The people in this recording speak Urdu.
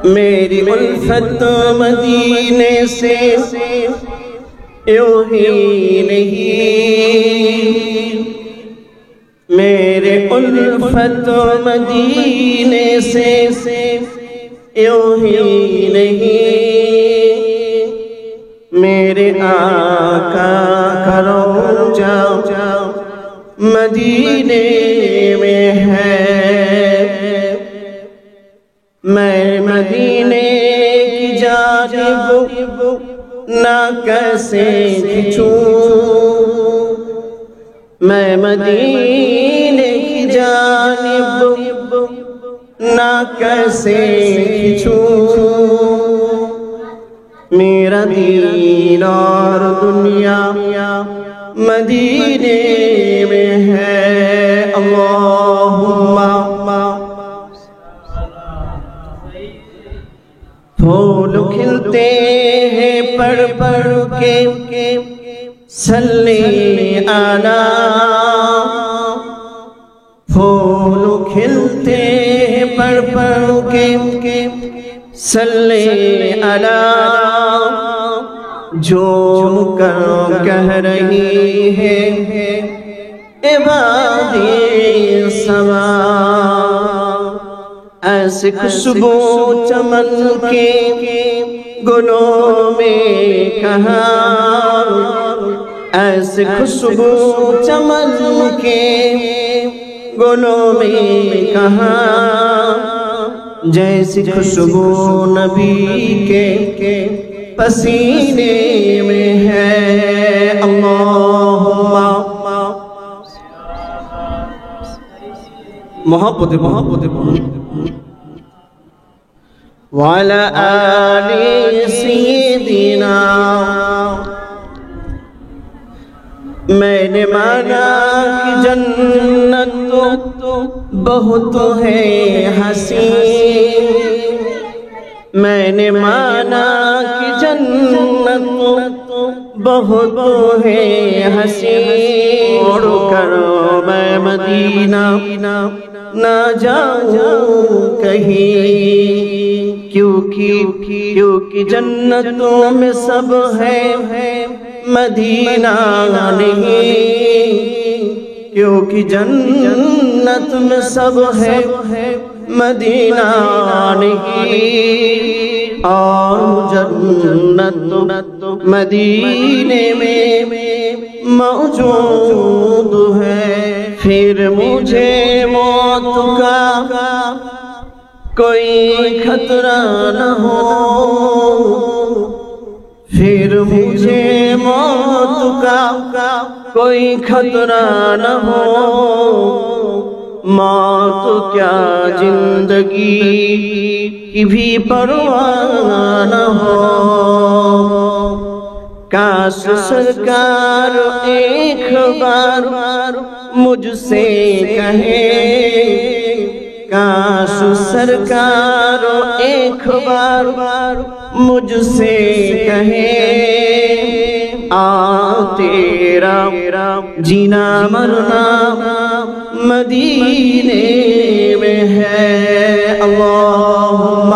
میری الفت مدینے سے یوں ہی نہیں، میرے الفت مدینے سے یوں ہی نہیں، میرے آقا کا روضہ مدینے میں ہے، میں مدینے کی جانب نہ کیسے کھنچوں، میں مدینے کی جانب نہ کیسے کھنچوں، میرا دین اور دنیا مدینے میں ہے، اللہم پھول کھلتے ہیں پڑھ پڑھ کے صلی علی، پھول کھلتے ہیں پڑھ پڑھ کے صلی علی، جھوم کر کہہ رہی ہے عبادی سما، ایسی خوشبو چمن کے گلوں میں کہاں، ایسی خوشبو چمن کے گلوں میں کہاں، جیسی خوشبو نبی کے پسینے میں ہے، اللہم محبت وعلى آل سیدنا، میں نے مانا کہ جنت بہت ہے حسین، میں نے مانا کہ جنت بہت ہے حسین، چھوڑ کر میں مدینہ نہ جاؤں کہیں، کیونکہ جنتوں میں سب ہے مدینہ نہیں، کیونکہ جنت میں سب ہے مدینہ نہیں، اور جنت مدینے میں موجود ہے، پھر مجھے موت کا کوئی خطرہ نہ ہو، پھر مجھے موت کا کوئی خطرہ نہ ہو، موت کیا زندگی کی بھی پرواہ نہ ہو، کاش سرکار ایک بار مجھ سے کہے، کاش سرکار ایک بار مجھ سے کہے، تیرا جینا مرنا مدینے میں ہے، اللہم